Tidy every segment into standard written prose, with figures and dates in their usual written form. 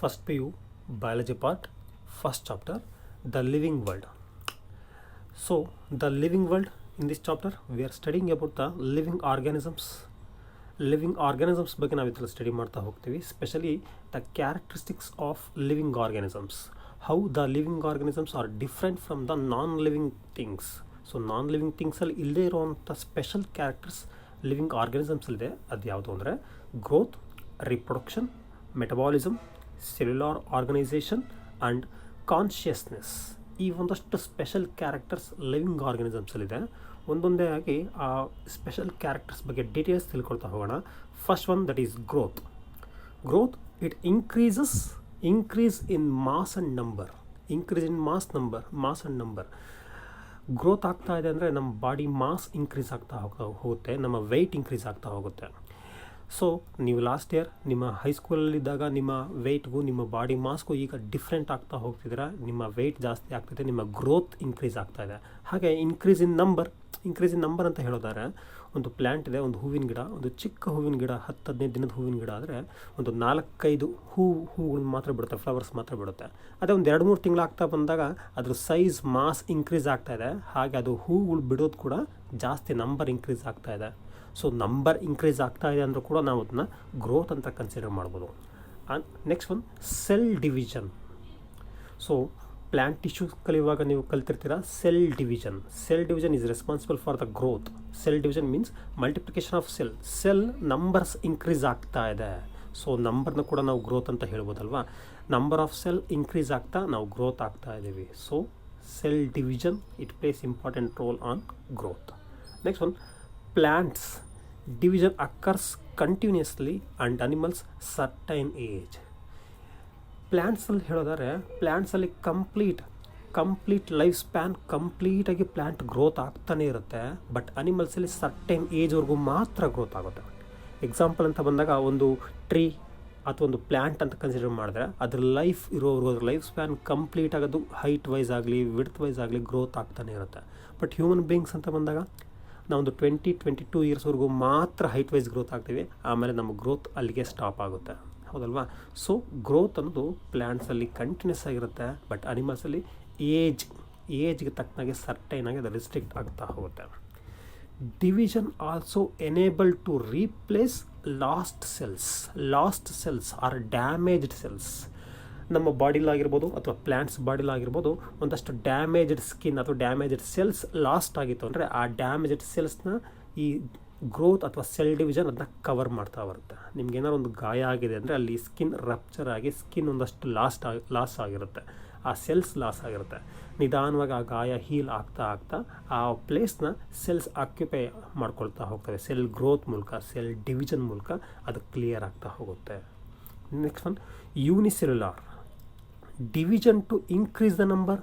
First PU biology part, first chapter, the living world. So the living world, in this chapter we are studying about the living organisms. Living organisms ಬಗ್ಗೆ ನಾವು ಇದರಲ್ಲಿ study ಮಾಡ್ತಾ ಹೋಗ್ತೀವಿ. Specially the characteristics of living organisms, how the living organisms are different from the non living things. So non living ಥಿಂಗ್ಸಲ್ಲಿ ಇಲ್ಲದೇ ಇರುವಂಥ special characters living ಆರ್ಗ್ಯಾನಿಸಮ್ಸಲ್ಲಿದೆ. ಅದು ಯಾವುದು ಅಂದರೆ growth, reproduction, metabolism, cellular organisation and consciousness. ಈ ಒಂದಷ್ಟು ಸ್ಪೆಷಲ್ ಕ್ಯಾರೆಕ್ಟರ್ಸ್ ಲಿವಿಂಗ್ ಆರ್ಗನಿಸಮ್ಸಲ್ಲಿದೆ. ಒಂದೊಂದೇ ಆಗಿ ಆ ಸ್ಪೆಷಲ್ ಕ್ಯಾರೆಕ್ಟರ್ಸ್ ಬಗ್ಗೆ ಡೀಟೇಲ್ಸ್ ತಿಳ್ಕೊಳ್ತಾ ಹೋಗೋಣ. First one, that is growth. Growth, it increase in mass and number. increase in mass and number. Growth ಆಗ್ತಾ ಇದೆ ಅಂದರೆ ನಮ್ಮ ಬಾಡಿ ಮಾಸ್ ಇನ್ಕ್ರೀಸ್ ಆಗ್ತಾ ಹೋಗುತ್ತೆ, ನಮ್ಮ ವೆಯ್ಟ್ ಇನ್ಕ್ರೀಸ್ ಆಗ್ತಾ ಹೋಗುತ್ತೆ. ಸೊ ನೀವು ಲಾಸ್ಟ್ ಇಯರ್ ನಿಮ್ಮ ಹೈಸ್ಕೂಲಲ್ಲಿದ್ದಾಗ ನಿಮ್ಮ ವೆಯ್ಟ್ಗೂ ನಿಮ್ಮ ಬಾಡಿ ಮಾಸ್ಗೂ ಈಗ ಡಿಫ್ರೆಂಟ್ ಆಗ್ತಾ ಹೋಗ್ತಿದ್ದೀರಾ. ನಿಮ್ಮ ವೆಯ್ಟ್ ಜಾಸ್ತಿ ಆಗ್ತಿದೆ, ನಿಮ್ಮ ಗ್ರೋತ್ ಇನ್ಕ್ರೀಸ್ ಆಗ್ತಾ ಇದೆ. ಹಾಗೆ ಇನ್ಕ್ರೀಸ್ ಇನ್ ನಂಬರ್ ಅಂತ ಹೇಳೋದಾದ್ರೆ, ಒಂದು ಪ್ಲ್ಯಾಂಟ್ ಇದೆ, ಒಂದು ಹೂವಿನ ಗಿಡ, ಒಂದು ಚಿಕ್ಕ ಹೂವಿನ ಗಿಡ, 10-15 ದಿನದ ಹೂವಿನ ಗಿಡ ಆದರೆ ಒಂದು 4-5 ಹೂಗಳು ಮಾತ್ರ ಬಿಡುತ್ತೆ, ಫ್ಲವರ್ಸ್ ಮಾತ್ರ ಬಿಡುತ್ತೆ. ಅದೇ ಒಂದು 2-3 ತಿಂಗಳು ಆಗ್ತಾ ಬಂದಾಗ ಅದ್ರ ಸೈಜ್ ಮಾಸ್ ಇನ್ಕ್ರೀಸ್ ಆಗ್ತಾ ಇದೆ. ಹಾಗೆ ಅದು ಹೂಗಳು ಬಿಡೋದು ಕೂಡ ಜಾಸ್ತಿ, ನಂಬರ್ ಇನ್ಕ್ರೀಸ್ ಆಗ್ತಾ ಇದೆ. ಸೊ ನಂಬರ್ ಇನ್ಕ್ರೀಸ್ ಆಗ್ತಾ ಇದೆ ಅಂದರೂ ಕೂಡ ನಾವು ಅದನ್ನ ಗ್ರೋತ್ ಅಂತ ಕನ್ಸಿಡರ್ ಮಾಡ್ಬೋದು. Next one, cell division. So plant tissues ಕಲಿಯುವಾಗ ನೀವು ಕಲ್ತಿರ್ತೀರ cell division is responsible for the growth. Cell division means multiplication of cell numbers increase ಆಗ್ತಾ ಇದೆ. ಸೊ ನಂಬರ್ನ ಕೂಡ ನಾವು ಗ್ರೋತ್ ಅಂತ ಹೇಳ್ಬೋದಲ್ವಾ. ನಂಬರ್ ಆಫ್ ಸೆಲ್ ಇನ್ಕ್ರೀಸ್ ಆಗ್ತಾ ನಾವು ಗ್ರೋತ್ ಆಗ್ತಾ ಇದ್ದೀವಿ. So cell division, it plays important role on growth. Next one, plants. Division occurs continuously and animals certain age. ಪ್ಲ್ಯಾಂಟ್ಸಲ್ಲಿ ಹೇಳೋದಾದ್ರೆ, ಪ್ಲ್ಯಾಂಟ್ಸಲ್ಲಿ ಕಂಪ್ಲೀಟ್ ಲೈಫ್ ಸ್ಪ್ಯಾನ್ ಕಂಪ್ಲೀಟಾಗಿ ಪ್ಲ್ಯಾಂಟ್ ಗ್ರೋತ್ ಆಗ್ತಾನೆ ಇರುತ್ತೆ. ಬಟ್ ಅನಿಮಲ್ಸಲ್ಲಿ ಸರ್ಟೈನ್ ಏಜ್ವರೆಗೂ ಮಾತ್ರ ಗ್ರೋತ್ ಆಗುತ್ತೆ. ಎಕ್ಸಾಂಪಲ್ ಅಂತ ಬಂದಾಗ ಒಂದು ಟ್ರೀ ಅಥವಾ ಒಂದು ಪ್ಲ್ಯಾಂಟ್ ಅಂತ ಕನ್ಸಿಡರ್ ಮಾಡಿದ್ರೆ ಅದ್ರ ಲೈಫ್ ಇರೋವರೆಗೂ, ಅದ್ರ ಲೈಫ್ ಸ್ಪ್ಯಾನ್ ಕಂಪ್ಲೀಟ್ ಆಗೋದು ಹೈಟ್ ವೈಸ್ ಆಗಲಿ ವಿಡ್ತ್ ವೈಸ್ ಆಗಲಿ ಗ್ರೋತ್ ಆಗ್ತಾನೆ ಇರುತ್ತೆ. ಬಟ್ ಹ್ಯೂಮನ್ ಬೀಯಿಂಗ್ಸ್ ಅಂತ ಬಂದಾಗ ನಾವೊಂದು 20-22 ಇಯರ್ಸ್ವರೆಗೂ ಮಾತ್ರ ಹೈಟ್ ವೈಸ್ ಗ್ರೋತ್ ಆಗ್ತೀವಿ. ಆಮೇಲೆ ನಮ್ಮ ಗ್ರೋತ್ ಅಲ್ಲಿಗೆ ಸ್ಟಾಪ್ ಆಗುತ್ತೆ, ಹೌದಲ್ವಾ. ಸೊ ಗ್ರೋತ್ ಅನ್ನೋದು ಪ್ಲ್ಯಾಂಟ್ಸಲ್ಲಿ ಕಂಟಿನ್ಯೂಸ್ ಆಗಿರುತ್ತೆ. ಬಟ್ ಅನಿಮಲ್ಸಲ್ಲಿ ಏಜ್ಗೆ ತಕ್ಕನಾಗೆ ಸರ್ಟೈನ್ ಆಗಿ ಅದು ರಿಸ್ಟ್ರಿಕ್ಟ್ ಆಗ್ತಾ ಹೋಗುತ್ತೆ. Division also enable to replace lost cells or damaged cells. ನಮ್ಮ ಬಾಡಿಲಾಗಿರ್ಬೋದು ಅಥವಾ ಪ್ಲ್ಯಾಂಟ್ಸ್ ಬಾಡಿಲಾಗಿರ್ಬೋದು, ಒಂದಷ್ಟು ಡ್ಯಾಮೇಜ್ಡ್ ಸ್ಕಿನ್ ಅಥವಾ ಡ್ಯಾಮೇಜ್ಡ್ ಸೆಲ್ಸ್ ಲಾಸ್ಟ್ ಆಗಿತ್ತು ಅಂದರೆ ಆ ಡ್ಯಾಮೇಜ್ಡ್ ಸೆಲ್ಸ್ನ ಈ ಗ್ರೋತ್ ಅಥವಾ ಸೆಲ್ ಡಿವಿಷನ್ ಅದನ್ನ ಕವರ್ ಮಾಡ್ತಾ ಬರುತ್ತೆ. ನಿಮ್ಗೇನಾದ್ರು ಒಂದು ಗಾಯ ಆಗಿದೆ ಅಂದರೆ ಅಲ್ಲಿ ಸ್ಕಿನ್ ರಪ್ಚರ್ ಆಗಿ ಸ್ಕಿನ್ ಒಂದಷ್ಟು ಲಾಸ್ ಆಗಿರುತ್ತೆ, ಆ ಸೆಲ್ಸ್ ಲಾಸ್ ಆಗಿರುತ್ತೆ. ನಿಧಾನವಾಗಿ ಆ ಗಾಯ ಹೀಲ್ ಆಗ್ತಾ ಆ ಪ್ಲೇಸ್ನ ಸೆಲ್ಸ್ ಆಕ್ಯುಪೈ ಮಾಡ್ಕೊಳ್ತಾ ಹೋಗ್ತವೆ. ಸೆಲ್ ಗ್ರೋತ್ ಮೂಲಕ, ಸೆಲ್ ಡಿವಿಷನ್ ಮೂಲಕ ಅದು ಕ್ಲಿಯರ್ ಆಗ್ತಾ ಹೋಗುತ್ತೆ. Next one, unicellular. Division to increase the number.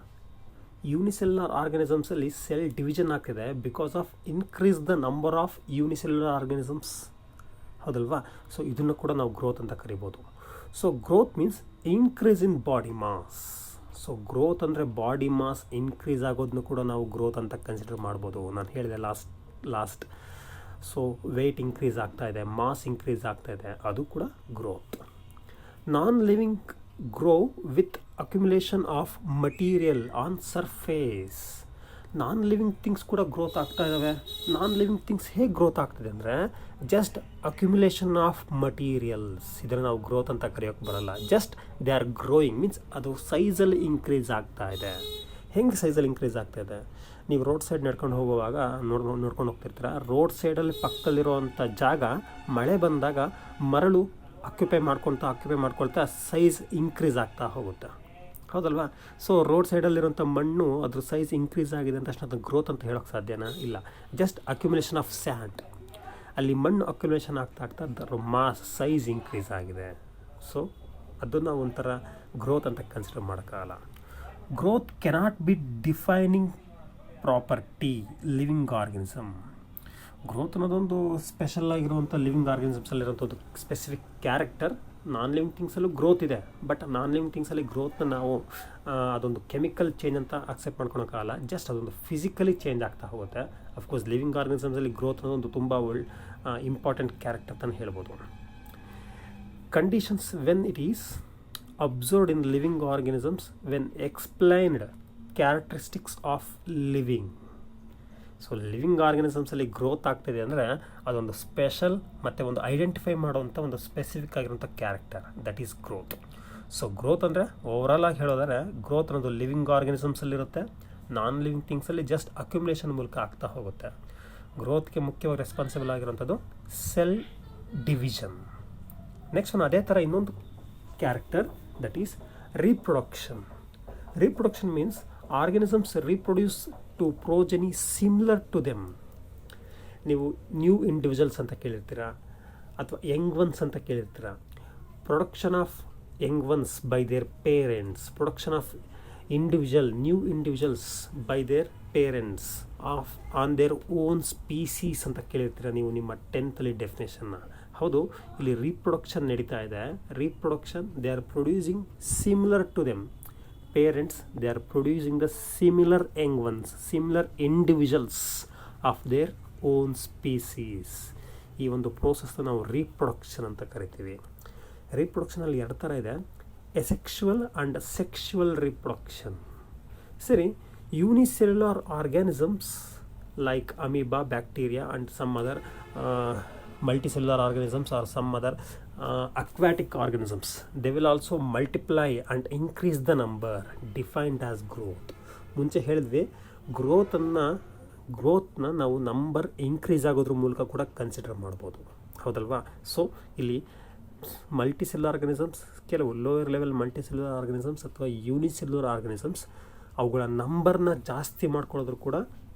Unicellular ಆರ್ಗನಿಸಮ್ಸಲ್ಲಿ ಸೆಲ್ ಡಿವಿಷನ್ ಆಗ್ತಿದೆ because of increase the number of unicellular organisms, ಹೌದಲ್ವಾ. ಸೊ ಇದನ್ನು ಕೂಡ ನಾವು ಗ್ರೋತ್ ಅಂತ ಕರಿಬೋದು. So growth means increase in body mass. So growth ಅಂದರೆ ಬಾಡಿ ಮಾಸ್ ಇನ್ಕ್ರೀಸ್ ಆಗೋದನ್ನು ಕೂಡ ನಾವು ಗ್ರೋತ್ ಅಂತ ಕನ್ಸಿಡರ್ ಮಾಡ್ಬೋದು. ನಾನು ಹೇಳಿದೆ ಲಾಸ್ಟ್. ಸೊ ವೆಯ್ಟ್ ಇನ್ಕ್ರೀಸ್ ಆಗ್ತಾ ಇದೆ, ಮಾಸ್ ಇನ್ಕ್ರೀಸ್ ಆಗ್ತಾ ಇದೆ, ಅದು ಕೂಡ growth. Non living grow with accumulation of material on surface. Non living things ಕೂಡ ಗ್ರೋತ್ ಆಗ್ತಾ ಇದ್ದಾವೆ. ನಾನ್ ಲಿವಿಂಗ್ ಥಿಂಗ್ಸ್ ಹೇಗೆ ಗ್ರೋತ್ ಆಗ್ತಿದೆ ಅಂದರೆ, ಜಸ್ಟ್ ಅಕ್ಯುಮುಲೇಷನ್ ಆಫ್ ಮಟೀರಿಯಲ್ಸ್. ಇದನ್ನು ನಾವು ಗ್ರೋತ್ ಅಂತ ಕರೆಯೋಕ್ಕೆ ಬರಲ್ಲ. Just they are growing means ಅದು ಸೈಜಲ್ಲಿ ಇನ್ಕ್ರೀಸ್ ಆಗ್ತಾ ಇದೆ. ಹೆಂಗೆ ಸೈಜಲ್ಲಿ ಇನ್ಕ್ರೀಸ್ ಆಗ್ತಾ ಇದೆ? ನೀವು ರೋಡ್ ಸೈಡ್ ನಡ್ಕೊಂಡು ಹೋಗುವಾಗ ನೋಡ್ಕೊಂಡು ಹೋಗ್ತಿರ್ತೀರ. ರೋಡ್ ಸೈಡಲ್ಲಿ ಪಕ್ಕದಲ್ಲಿರುವಂಥ ಜಾಗ ಮಳೆ ಬಂದಾಗ ಮರಳು ಆಕ್ಯುಪೈ ಮಾಡ್ಕೊಳ್ತಾ ಸೈಜ್ ಇನ್ಕ್ರೀಸ್ ಆಗ್ತಾ ಹೋಗುತ್ತೆ, ಹೌದಲ್ವಾ. ಸೊ ರೋಡ್ ಸೈಡಲ್ಲಿರುವಂಥ ಮಣ್ಣು ಅದ್ರ ಸೈಜ್ ಇನ್ಕ್ರೀಸ್ ಆಗಿದೆ ಅಂತ ಅದು ಗ್ರೋತ್ ಅಂತ ಹೇಳೋಕ್ಕೆ ಸಾಧ್ಯನಾ? ಇಲ್ಲ. Just accumulation of sand. ಅಲ್ಲಿ ಮಣ್ಣು ಅಕ್ಯುಮುಲೇಷನ್ ಆಗ್ತಾ ಅದರ ಮಾಸ್ ಸೈಜ್ ಇನ್ಕ್ರೀಸ್ ಆಗಿದೆ. ಸೊ ಅದನ್ನು ಒಂಥರ ಗ್ರೋತ್ ಅಂತ ಕನ್ಸಿಡರ್ ಮಾಡೋಕ್ಕಾಗಲ್ಲ. Growth cannot be defining property living organism. Growth ಅನ್ನೋದೊಂದು ಸ್ಪೆಷಲ್ ಆಗಿರುವಂಥ ಲಿವಿಂಗ್ ಆರ್ಗನಿಸಮ್ಸಲ್ಲಿರುವಂಥ ಒಂದು ಸ್ಪೆಸಿಫಿಕ್ ಕ್ಯಾರೆಕ್ಟರ್. ನಾನ್ ಲಿವಿಂಗ್ ಥಿಂಗ್ಸಲ್ಲೂ ಗ್ರೋತ್ ಇದೆ. ಬಟ್ ನಾನ್ ಲಿವಿಂಗ್ ಥಿಂಗ್ಸಲ್ಲಿ ಗ್ರೋತ್ನ ನಾವು ಅದೊಂದು ಕೆಮಿಕಲ್ ಚೇಂಜ್ ಅಂತ ಅಕ್ಸೆಪ್ಟ್ ಮಾಡ್ಕೊಳೋಕ್ಕಾಗಲ್ಲ. ಜಸ್ಟ್ ಅದೊಂದು ಫಿಸಿಕಲಿ ಚೇಂಜ್ ಆಗ್ತಾ ಹೋಗುತ್ತೆ. ಅಫ್ಕೋರ್ಸ್ ಲಿವಿಂಗ್ ಆರ್ಗನಿಸಮ್ಸಲ್ಲಿ ಗ್ರೋತ್ ಅನ್ನೋದೊಂದು ತುಂಬ ಇಂಪಾರ್ಟೆಂಟ್ ಕ್ಯಾರೆಕ್ಟರ್ ಅಂತ ಹೇಳ್ಬೋದು. Conditions when it is observed in living organisms when explained characteristics of living. So living ಆರ್ಗನಿಸಮ್ಸಲ್ಲಿ ಗ್ರೋತ್ ಆಗ್ತಿದೆ ಅಂದರೆ ಅದೊಂದು ಸ್ಪೆಷಲ್ ಮತ್ತು ಒಂದು ಐಡೆಂಟಿಫೈ ಮಾಡುವಂಥ ಒಂದು ಸ್ಪೆಸಿಫಿಕ್ ಆಗಿರುವಂಥ character, that is growth. So growth ಅಂದರೆ ಓವರಾಲ್ ಆಗಿ ಹೇಳೋದಾದ್ರೆ ಗ್ರೋತ್ ಅನ್ನೋದು ಲಿವಿಂಗ್ ಆರ್ಗನಿಸಮ್ಸಲ್ಲಿರುತ್ತೆ, ನಾನ್ ಲಿವಿಂಗ್ ಥಿಂಗ್ಸಲ್ಲಿ ಜಸ್ಟ್ ಅಕ್ಯುಮುಲೇಷನ್ ಮೂಲಕ ಆಗ್ತಾ ಹೋಗುತ್ತೆ. ಗ್ರೋತ್ಗೆ ಮುಖ್ಯವಾಗಿ ರೆಸ್ಪಾನ್ಸಿಬಲ್ ಆಗಿರುವಂಥದ್ದು ಸೆಲ್ ಡಿವಿಷನ್. ನೆಕ್ಸ್ಟ್ ಒಂದು ಅದೇ ಥರ ಇನ್ನೊಂದು character, that is reproduction. Reproduction means organisms reproduce to progeny similar to them. ನೀವು ನ್ಯೂ ಇಂಡಿವಿಜುವಲ್ಸ್ ಅಂತ ಕೇಳಿರ್ತೀರಾ ಅಥವಾ ಯಂಗ್ ಒನ್ಸ್ ಅಂತ ಕೇಳಿರ್ತೀರಾ. Production of young ones by their parents, production of new individuals by their parents on their own species ಅಂತ ಕೇಳಿರ್ತೀರ ನೀವು ನಿಮ್ಮ 10th ಡೆಫಿನೇಷನ್ನ. ಹೌದು, ಇಲ್ಲಿ ರೀಪ್ರೊಡಕ್ಷನ್ ನಡೀತಾ ಇದೆ. Reproduction, they are producing similar to them. Parents, they are producing the similar young ones, similar individuals of their own species. ಈ ಒಂದು ಪ್ರೋಸೆಸ್ನ ನಾವು ರೀಪ್ರೊಡಕ್ಷನ್ ಅಂತ ಕರಿತೀವಿ. ರೀಪ್ರೊಡಕ್ಷನಲ್ಲಿ 2 ಥರ ಇದೆ, ಎಸೆಕ್ಷುವಲ್ ಆ್ಯಂಡ್ ಸೆಕ್ಷುವಲ್ ರೀಪ್ರೊಡಕ್ಷನ್. ಸರಿ, unicellular organisms like amoeba, bacteria and some other multicellular organisms or some other aquatic organisms, they will also multiply and increase the number, defined as growth. ಮುಂಚೆ ಹೇಳಿದ್ವಿ, ಗ್ರೋತ್ನ ನಾವು number increase ಆಗೋದ್ರ ಮೂಲಕ ಕೂಡ consider ಮಾಡ್ಬೋದು, ಹೌದಲ್ವಾ? So ಇಲ್ಲಿ multicellular organisms, ಕೆಲವು lower level multicellular organisms ಅಥವಾ ಯೂನಿಸೆಲ್ಯುಲರ್ ಆರ್ಗನಿಸಮ್ಸ್, ಅವುಗಳ ನಂಬರ್ನ ಜಾಸ್ತಿ ಮಾಡ್ಕೊಳ್ಳೋದ್ರು ಕೂಡ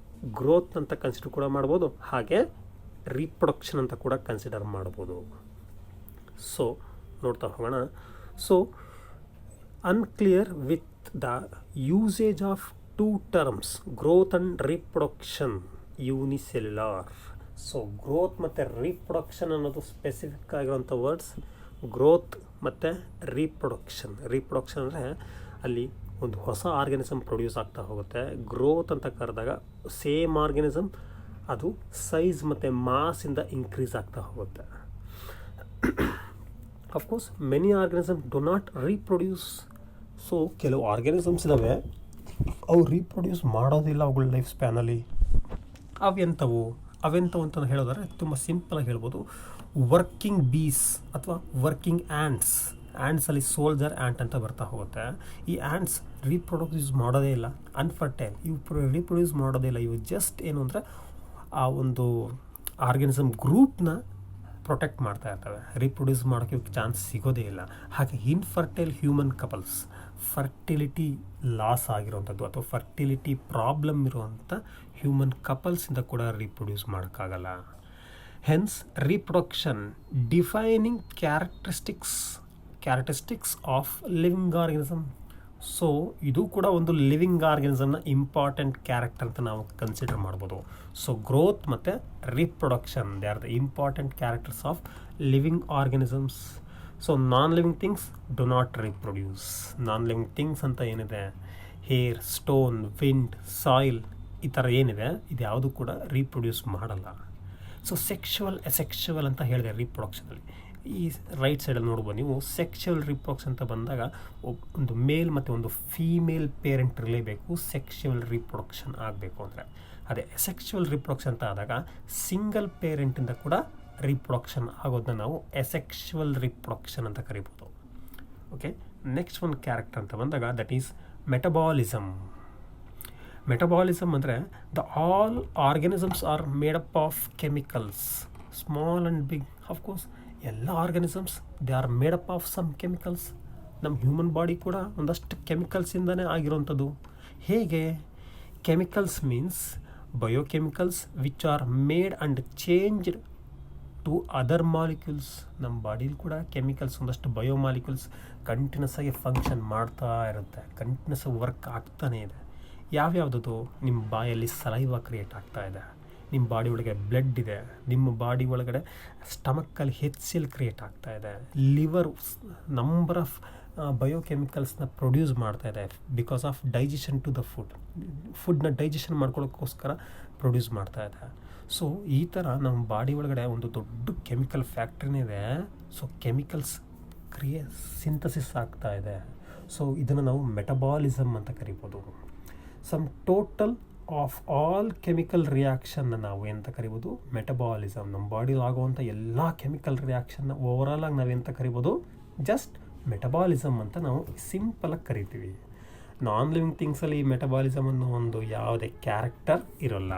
ಗ್ರೋತ್ ಅಂತ ಕನ್ಸಿಡರ್ ಕೂಡ ಮಾಡ್ಬೋದು, ಹಾಗೆ ರೀಪ್ರೊಡಕ್ಷನ್ ಅಂತ ಕೂಡ ಕನ್ಸಿಡರ್ ಮಾಡ್ಬೋದು. ಸೊ ನೋಡ್ತಾ ಹೋಗೋಣ. So unclear with the usage of 2 terms, growth and reproduction unicellular. So growth ಮತ್ತು ರೀಪ್ರೊಡಕ್ಷನ್ ಅನ್ನೋದು ಸ್ಪೆಸಿಫಿಕ್ ಆಗಿರೋಂಥ ವರ್ಡ್ಸ್. ಗ್ರೋತ್ ಮತ್ತು ರೀಪ್ರೊಡಕ್ಷನ್. ರೀಪ್ರೊಡಕ್ಷನ್ ಅಂದರೆ ಅಲ್ಲಿ ಒಂದು ಹೊಸ ಆರ್ಗ್ಯಾನಿಸಮ್ ಪ್ರೊಡ್ಯೂಸ್ ಆಗ್ತಾ ಹೋಗುತ್ತೆ. ಗ್ರೋತ್ ಅಂತ ಕರೆದಾಗ ಸೇಮ್ ಆರ್ಗ್ಯಾನಿಸಮ್ ಅದು ಸೈಜ್ ಮತ್ತು ಮಾಸಿಂದ ಇನ್ಕ್ರೀಸ್ ಆಗ್ತಾ ಹೋಗುತ್ತೆ. Of course many organism do not reproduce. So ಕೆಲವು ಆರ್ಗ್ಯಾನಿಸಮ್ಸ್ ಇದ್ದಾವೆ, ಅವು ರೀಪ್ರೊಡ್ಯೂಸ್ ಮಾಡೋದಿಲ್ಲ ಅವುಗಳ ಲೈಫ್ ಸ್ಪ್ಯಾನಲ್ಲಿ. ಅವೆಂಥವು ಅಂತ ಹೇಳೋದಾದ್ರೆ ತುಂಬ ಸಿಂಪಲಾಗಿ ಹೇಳ್ಬೋದು, ವರ್ಕಿಂಗ್ ಬೀಸ್ ಅಥವಾ ವರ್ಕಿಂಗ್ ಆ್ಯಂಟ್ಸಲ್ಲಿ ಸೋಲ್ಜರ್ ಆ್ಯಂಟ್ ಅಂತ ಬರ್ತಾ ಹೋಗುತ್ತೆ. ಈ ಆ್ಯಂಟ್ಸ್ ರೀಪ್ರೊಡ್ಯೂಸ್ ಮಾಡೋದೇ ಇಲ್ಲ, ಅನ್ಫರ್ಟೈಲ್. ಇವು ರೀಪ್ರೊಡ್ಯೂಸ್ ಮಾಡೋದೇ ಇಲ್ಲ. ಇವು ಜಸ್ಟ್ ಏನು ಅಂದರೆ ಆ ಒಂದು ಆರ್ಗ್ಯಾನಿಸಮ್ ಗ್ರೂಪ್ನ ಪ್ರೊಟೆಕ್ಟ್ ಮಾಡ್ತಾ ಇರ್ತವೆ, ರೀಪ್ರೊಡ್ಯೂಸ್ ಮಾಡೋಕ್ಕೆ ಚಾನ್ಸ್ ಸಿಗೋದೇ ಇಲ್ಲ. ಹಾಗೆ infertile human couples, fertility loss ಆಗಿರೋವಂಥದ್ದು ಅಥವಾ ಫರ್ಟಿಲಿಟಿ ಪ್ರಾಬ್ಲಮ್ ಇರುವಂಥ ಹ್ಯೂಮನ್ ಕಪಲ್ಸಿಂದ ಕೂಡ ರೀಪ್ರೊಡ್ಯೂಸ್ ಮಾಡೋಕ್ಕಾಗಲ್ಲ. Hence reproduction defining characteristics of living organism. So ಇದು ಕೂಡ ಒಂದು ಲಿವಿಂಗ್ ಆರ್ಗನಿಸಮ್ನ ಇಂಪಾರ್ಟೆಂಟ್ ಕ್ಯಾರೆಕ್ಟರ್ ಅಂತ ನಾವು ಕನ್ಸಿಡರ್ ಮಾಡ್ಬೋದು. ಸೊ ಗ್ರೋತ್ ಮತ್ತು reproduction, they are the important characters of living organisms. So non living things do not reproduce. Non living things ಅಂತ ಏನಿದೆ, hair, stone, wind, soil, ಈ ಥರ ಏನಿದೆ, ಇದು ಯಾವುದು ಕೂಡ ರೀಪ್ರೊಡ್ಯೂಸ್ ಮಾಡಲ್ಲ. ಸೊ ಸೆಕ್ಷುವಲ್, ಅಸೆಕ್ಷುವಲ್ ಅಂತ ಹೇಳಿದೆ ರೀಪ್ರೊಡಕ್ಷನಲ್ಲಿ. ಈ ರೈಟ್ ಸೈಡಲ್ಲಿ ನೋಡ್ಬೋದು ನೀವು, ಸೆಕ್ಷುವಲ್ ರೀಪ್ರೊಡಕ್ಷನ್ ಅಂತ ಬಂದಾಗ ಒಂದು ಮೇಲ್ ಮತ್ತು ಒಂದು ಫೀಮೇಲ್ ಪೇರೆಂಟ್ ಇರಲೇಬೇಕು ಸೆಕ್ಷುವಲ್ ರೀಪ್ರೊಡಕ್ಷನ್ ಆಗಬೇಕು ಅಂದರೆ. ಅದೇ ಅಸೆಕ್ಷುವಲ್ ರೀಪ್ರೊಡಕ್ಷನ್ ಅಂತ ಆದಾಗ ಸಿಂಗಲ್ ಪೇರೆಂಟಿಂದ ಕೂಡ ರೀಪ್ರೊಡಕ್ಷನ್ ಆಗೋದನ್ನ ನಾವು ಅಸೆಕ್ಷುವಲ್ ರೀಪ್ರೊಡಕ್ಷನ್ ಅಂತ ಕರಿಬೋದು. ಓಕೆ, ನೆಕ್ಸ್ಟ್ ಒಂದು ಕ್ಯಾರೆಕ್ಟರ್ ಅಂತ ಬಂದಾಗ ದಟ್ ಈಸ್ ಮೆಟಬಾಲಿಸಮ್. ಮೆಟಬಾಲಿಸಮ್ ಅಂದರೆ all organisms are made up of chemicals, small and big. Of course ಎಲ್ಲ organisms they are made up of some chemicals. ನಮ್ಮ ಹ್ಯೂಮನ್ ಬಾಡಿ ಕೂಡ ಒಂದಷ್ಟು ಕೆಮಿಕಲ್ಸಿಂದನೇ ಆಗಿರೋವಂಥದ್ದು. ಹೇಗೆ? Chemicals means biochemicals which are made and changed to other molecules. ನಮ್ಮ ಬಾಡಿಲಿ ಕೂಡ ಕೆಮಿಕಲ್ಸ್, ಒಂದಷ್ಟು ಬಯೋಮಾಲಿಕ್ಯೂಲ್ಸ್ ಕಂಟಿನ್ಯೂಸ್ ಆಗಿ ಫಂಕ್ಷನ್ ಮಾಡ್ತಾ ಇರುತ್ತೆ, ಕಂಟಿನ್ಯೂಸ್ ಆಗಿ ವರ್ಕ್ ಆಗ್ತಾನೇ ಇದೆ. ಯಾವ್ಯಾವುದದು? ನಿಮ್ಮ ಬಾಯಲ್ಲಿ ಸಲೈವ ಕ್ರಿಯೇಟ್ ಆಗ್ತಾ ಇದೆ, ನಿಮ್ಮ ಬಾಡಿ ಒಳಗೆ ಬ್ಲಡ್ ಇದೆ, ನಿಮ್ಮ ಬಾಡಿ ಒಳಗಡೆ ಸ್ಟಮಕ್ಕಲ್ಲಿ HCl ಕ್ರಿಯೇಟ್ ಆಗ್ತಾ ಇದೆ, ಲಿವರ್ ನಂಬರ್ ಆಫ್ ಬಯೋಕೆಮಿಕಲ್ಸ್ನ ಪ್ರೊಡ್ಯೂಸ್ ಮಾಡ್ತಾ ಇದೆ because of digestion to the ಫುಡ್ನ ಡೈಜೆಷನ್ ಮಾಡ್ಕೊಳ್ಳೋಕ್ಕೋಸ್ಕರ ಪ್ರೊಡ್ಯೂಸ್ ಮಾಡ್ತಾ ಇದೆ. ಸೊ ಈ ಥರ ನಮ್ಮ ಬಾಡಿ ಒಳಗಡೆ ಒಂದು ದೊಡ್ಡ ಕೆಮಿಕಲ್ ಫ್ಯಾಕ್ಟ್ರಿನೇ ಇದೆ. ಸೊ ಕೆಮಿಕಲ್ಸ್ ಸಿಂಥಸಿಸ್ ಆಗ್ತಾ ಇದೆ. ಸೊ ಇದನ್ನು ನಾವು ಮೆಟಬಾಲಿಸಮ್ ಅಂತ ಕರಿಬೋದು. Some total of all chemical ರಿಯಾಕ್ಷನ್ನ ನಾವು ಎಂತ ಕರಿಬೋದು? ಮೆಟಬಾಲಿಸಮ್. ನಮ್ಮ ಬಾಡಿಲಿ ಆಗುವಂಥ ಎಲ್ಲ ಕೆಮಿಕಲ್ ರಿಯಾಕ್ಷನ್ನ ಓವರಾಲ್ ಆಗಿ ನಾವೆಂತ ಕರಿಬೋದು? ಜಸ್ಟ್ ಮೆಟಬಾಲಿಸಮ್ ಅಂತ ನಾವು ಸಿಂಪಲಾಗಿ ಕರಿತೀವಿ. ನಾನ್ ಲಿವಿಂಗ್ ಥಿಂಗ್ಸಲ್ಲಿ ಈ ಮೆಟಬಾಲಿಸಮ್ ಅನ್ನೋ ಒಂದು ಯಾವುದೇ ಕ್ಯಾರೆಕ್ಟರ್ ಇರೋಲ್ಲ.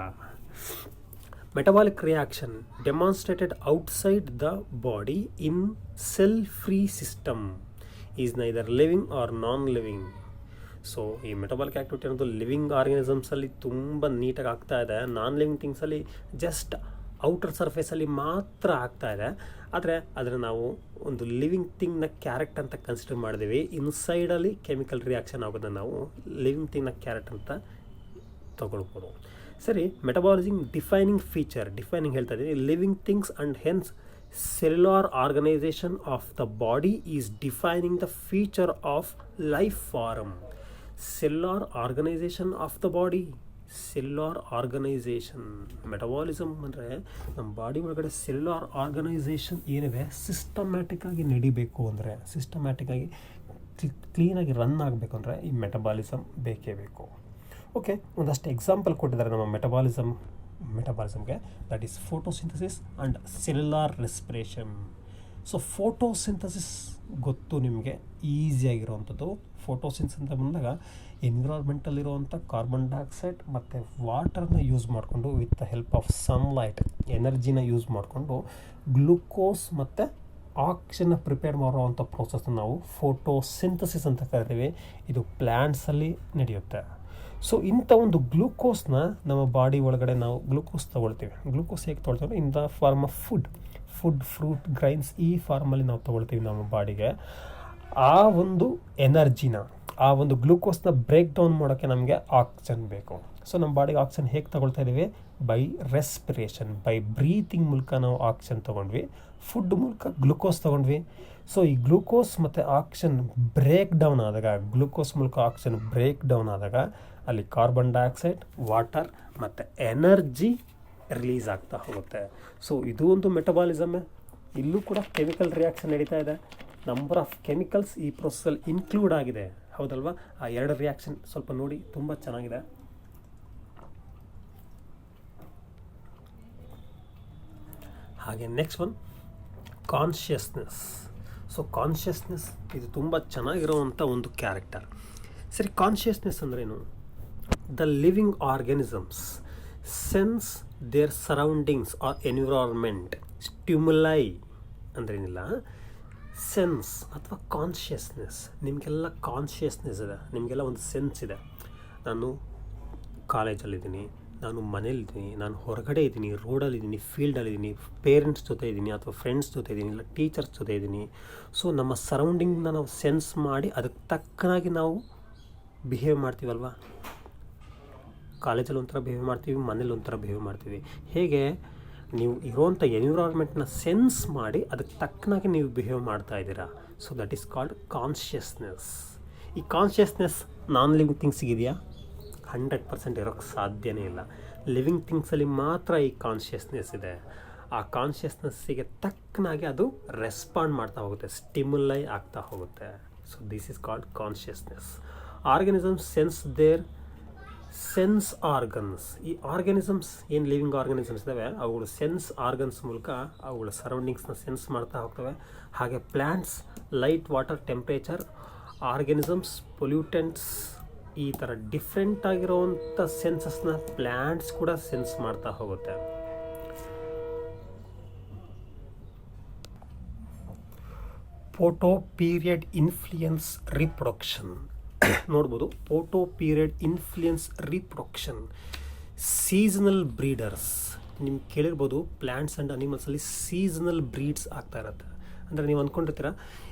Metabolic reaction demonstrated outside the body in cell free system is neither living or non living. So ಈ ಮೆಟಬಾಲಿಕ್ ಆ್ಯಕ್ಟಿವಿಟಿ ಅನ್ನೋದು ಲಿವಿಂಗ್ ಆರ್ಗನಿಸಮ್ಸಲ್ಲಿ ತುಂಬ ನೀಟಾಗಿ ಆಗ್ತಾ ಇದೆ. ನಾನ್ ಲಿವಿಂಗ್ ಥಿಂಗ್ಸಲ್ಲಿ ಜಸ್ಟ್ ಔಟರ್ ಸರ್ಫೇಸಲ್ಲಿ ಮಾತ್ರ ಆಗ್ತಾ ಇದೆ. ಆದರೆ ಅದನ್ನು ನಾವು ಒಂದು ಲಿವಿಂಗ್ ಥಿಂಗ್ನ ಕ್ಯಾರೆಕ್ಟ್ ಅಂತ ಕನ್ಸಿಡರ್ ಮಾಡಿದ್ದೀವಿ. ಇನ್ಸೈಡಲ್ಲಿ ಕೆಮಿಕಲ್ ರಿಯಾಕ್ಷನ್ ಆಗೋದನ್ನು ನಾವು ಲಿವಿಂಗ್ ಥಿಂಗ್ನ ಕ್ಯಾರೆಕ್ಟ್ ಅಂತ ತಗೊಳ್ಬೋದು. ಸರಿ, ಮೆಟಬಾಲಿಸಮ್ ಡಿಫೈನಿಂಗ್ ಹೇಳ್ತಾ ಇದ್ದೀನಿ. Living things and hence cellular organization of the body is defining the feature of life form. Cellular organization of the body, cellular organization. Metabolism ಅಂದರೆ ನಮ್ಮ ಬಾಡಿ ಒಳಗಡೆ ಸೆಲ್ಯುಲಾರ್ ಆರ್ಗನೈಸೇಷನ್ ಏನಿದೆ ಸಿಸ್ಟಮ್ಯಾಟಿಕ್ಕಾಗಿ ನಡಿಬೇಕು ಅಂದರೆ, ಸಿಸ್ಟಮ್ಯಾಟಿಕ್ಕಾಗಿ ಕ್ಲೀನಾಗಿ ರನ್ ಆಗಬೇಕು ಅಂದರೆ ಈ ಮೆಟಬಾಲಿಸಮ್ ಬೇಕೇ ಬೇಕು. ಓಕೆ, ಒಂದಷ್ಟು ಎಕ್ಸಾಂಪಲ್ ಕೊಟ್ಟಿದ್ದಾರೆ ನಮ್ಮ ಮೆಟಬಾಲಿಸಮ್ಗೆ. That is photosynthesis and cellular respiration. So photosynthesis ಗೊತ್ತು ನಿಮಗೆ, ಈಸಿಯಾಗಿರೋವಂಥದ್ದು. ಫೋಟೋಸಿಂಥಸಿಸ್ ಅಂತ ಬಂದಾಗ ಎನ್ವಿರಾನ್ಮೆಂಟಲ್ಲಿರುವಂಥ ಕಾರ್ಬನ್ ಡೈಆಕ್ಸೈಡ್ ಮತ್ತು ವಾಟರ್ನ ಯೂಸ್ ಮಾಡಿಕೊಂಡು with the help of sunlight ಎನರ್ಜಿನ ಯೂಸ್ ಮಾಡಿಕೊಂಡು ಗ್ಲೂಕೋಸ್ ಮತ್ತು ಆಕ್ಸಿಜನ್ನ ಪ್ರಿಪೇರ್ ಮಾಡುವಂಥ ಪ್ರೋಸೆಸ್ನ ನಾವು ಫೋಟೋಸಿಂಥಸಿಸ್ ಅಂತ ಕರಿತೀವಿ. ಇದು ಪ್ಲ್ಯಾಂಟ್ಸಲ್ಲಿ ನಡೆಯುತ್ತೆ. ಸೊ ಇಂಥ ಒಂದು ಗ್ಲೂಕೋಸ್ನ ನಮ್ಮ ಬಾಡಿ ಒಳಗಡೆ ನಾವು ಗ್ಲೂಕೋಸ್ ತೊಗೊಳ್ತೀವಿ. ಗ್ಲೂಕೋಸ್ ಹೇಗೆ ತೊಗೊಳ್ತೀವಿ? In the form of food, fruit, grains, ಈ ಫಾರ್ಮಲ್ಲಿ ನಾವು ತೊಗೊಳ್ತೀವಿ ನಮ್ಮ ಬಾಡಿಗೆ. ಆ ಒಂದು ಎನರ್ಜಿನ, ಆ ಒಂದು ಗ್ಲೂಕೋಸ್ನ ಬ್ರೇಕ್ ಡೌನ್ ಮಾಡೋಕ್ಕೆ ನಮಗೆ ಆಕ್ಸಿಜನ್ ಬೇಕು. ಸೊ ನಮ್ಮ ಬಾಡಿಗೆ ಆಕ್ಸಿಜನ್ ಹೇಗೆ ತೊಗೊಳ್ತಾ ಇದ್ದೀವಿ? ಬೈ ರೆಸ್ಪಿರೇಷನ್, ಬೈ ಬ್ರೀತಿಂಗ್ ಮೂಲಕ ನಾವು ಆಕ್ಸಿಜನ್ ತೊಗೊಂಡ್ವಿ. ಫುಡ್ ಮೂಲಕ ಗ್ಲೂಕೋಸ್ ತೊಗೊಂಡ್ವಿ. ಸೊ ಈ ಗ್ಲೂಕೋಸ್ ಮತ್ತು ಆಕ್ಸಿಜನ್ ಬ್ರೇಕ್ ಡೌನ್ ಆದಾಗ, ಗ್ಲೂಕೋಸ್ ಮೂಲಕ ಆಕ್ಸಿಜನ್ ಬ್ರೇಕ್ ಡೌನ್ ಆದಾಗ ಅಲ್ಲಿ ಕಾರ್ಬನ್ ಡೈಆಕ್ಸೈಡ್, ವಾಟರ್ ಮತ್ತು ಎನರ್ಜಿ ರಿಲೀಸ್ ಆಗ್ತಾ ಹೋಗುತ್ತೆ. ಸೊ ಇದು ಒಂದು ಮೆಟಬಾಲಿಸಮ್ಮೇ. ಇಲ್ಲೂ ಕೂಡ ಕೆಮಿಕಲ್ ರಿಯಾಕ್ಷನ್ ನಡೀತಾ ಇದೆ. ನಂಬರ್ ಆಫ್ ಕೆಮಿಕಲ್ಸ್ ಈ ಪ್ರೊಸೆಸ್ಸಲ್ಲಿ ಇನ್ಕ್ಲೂಡ್ ಆಗಿದೆ, ಹೌದಲ್ವಾ? ಆ ಎರಡು ರಿಯಾಕ್ಷನ್ ಸ್ವಲ್ಪ ನೋಡಿ, ತುಂಬ ಚೆನ್ನಾಗಿದೆ. ಹಾಗೆ next one consciousness. So consciousness ಇದು ತುಂಬ ಚೆನ್ನಾಗಿರೋವಂಥ ಒಂದು ಕ್ಯಾರೆಕ್ಟರ್. ಸರಿ, ಕಾನ್ಷಿಯಸ್ನೆಸ್ ಅಂದ್ರೇನು? The living organisms sense their surroundings or environment stimuli ಅಂದ್ರೇನಿಲ್ಲ, ಸೆನ್ಸ್ ಅಥವಾ ಕಾನ್ಷಿಯಸ್ನೆಸ್. ನಿಮಗೆಲ್ಲ ಕಾನ್ಷಿಯಸ್ನೆಸ್ ಇದೆ, ನಿಮಗೆಲ್ಲ ಒಂದು ಸೆನ್ಸ್ ಇದೆ. ನಾನು ಕಾಲೇಜಲ್ಲಿದ್ದೀನಿ, ನಾನು ಮನೇಲಿದ್ದೀನಿ, ನಾನು ಹೊರಗಡೆ ಇದ್ದೀನಿ, ರೋಡಲ್ಲಿದ್ದೀನಿ, ಫೀಲ್ಡಲ್ಲಿದ್ದೀನಿ, ಪೇರೆಂಟ್ಸ್ ಜೊತೆ ಇದ್ದೀನಿ ಅಥವಾ ಫ್ರೆಂಡ್ಸ್ ಜೊತೆ ಇದ್ದೀನಿ, ಇಲ್ಲ ಟೀಚರ್ಸ್ ಜೊತೆ ಇದ್ದೀನಿ. ಸೊ ನಮ್ಮ ಸರೌಂಡಿಂಗ್ನ ನಾವು ಸೆನ್ಸ್ ಮಾಡಿ ಅದಕ್ಕೆ ತಕ್ಕನಾಗಿ ನಾವು ಬಿಹೇವ್ ಮಾಡ್ತೀವಲ್ವ. ಕಾಲೇಜಲ್ಲಿ ಒಂಥರ ಬಿಹೇವ್ ಮಾಡ್ತೀವಿ, ಮನೇಲಿ ಒಂಥರ ಬಿಹೇವ್ ಮಾಡ್ತೀವಿ. ಹೇಗೆ ನೀವು ಇರೋವಂಥ ಎನ್ವಿರಾನ್ಮೆಂಟ್ನ ಸೆನ್ಸ್ ಮಾಡಿ ಅದಕ್ಕೆ ತಕ್ಕನಾಗಿ ನೀವು ಬಿಹೇವ್ ಮಾಡ್ತಾ ಇದ್ದೀರಾ. So that is called consciousness. ಈ ಕಾನ್ಷಿಯಸ್ನೆಸ್ ನಾನ್ ಲಿವಿಂಗ್ ಥಿಂಗ್ಸಿಗಿದೆಯಾ? 100% ಇರೋಕ್ಕೆ ಸಾಧ್ಯನೇ ಇಲ್ಲ. ಲಿವಿಂಗ್ ಥಿಂಗ್ಸಲ್ಲಿ ಮಾತ್ರ ಈ ಕಾನ್ಷಿಯಸ್ನೆಸ್ ಇದೆ. ಆ ಕಾನ್ಷಿಯಸ್ನೆಸ್ಸಿಗೆ ತಕ್ಕನಾಗಿ ಅದು ರೆಸ್ಪಾಂಡ್ ಮಾಡ್ತಾ ಹೋಗುತ್ತೆ, ಸ್ಟಿಮ್ಯುಲೈ ಆಗ್ತಾ ಹೋಗುತ್ತೆ. So this is called consciousness. Organisms sense their sense organs. ಈ ಆರ್ಗ್ಯಾನಿಸಮ್ಸ್ ಏನು ಲಿವಿಂಗ್ ಆರ್ಗ್ಯಾನಿಸಮ್ಸ್ ಇದ್ದಾವೆ ಅವುಗಳು ಸೆನ್ಸ್ ಆರ್ಗನ್ಸ್ ಮೂಲಕ ಅವುಗಳ ಸರೌಂಡಿಂಗ್ಸ್ನ ಸೆನ್ಸ್ ಮಾಡ್ತಾ ಹೋಗ್ತವೆ. ಹಾಗೆ plants light, water, temperature, organisms, pollutants, ಈ ಥರ ಡಿಫ್ರೆಂಟ್ ಆಗಿರೋವಂಥ ಸೆನ್ಸಸ್ನ ಪ್ಲ್ಯಾಂಟ್ಸ್ ಕೂಡ ಸೆನ್ಸ್ ಮಾಡ್ತಾ ಹೋಗುತ್ತೆ. ಫೋಟೋ ಪೀರಿಯಡ್ ಇನ್ಫ್ಲುಯೆನ್ಸ್ ರಿಪ್ರೊಡಕ್ಷನ್ ನೋಡ್ಬೋದು. Photo period influence reproduction. Seasonal breeders ನಿಮ್ಗೆ ಕೇಳಿರ್ಬೋದು, ಪ್ಲ್ಯಾಂಟ್ಸ್ ಆ್ಯಂಡ್ ಅನಿಮಲ್ಸಲ್ಲಿ ಸೀಸನಲ್ ಬ್ರೀಡ್ಸ್ ಆಗ್ತಾ ಇರುತ್ತೆ. ಅಂದರೆ ನೀವು ಅಂದ್ಕೊಂಡಿರ್ತೀರ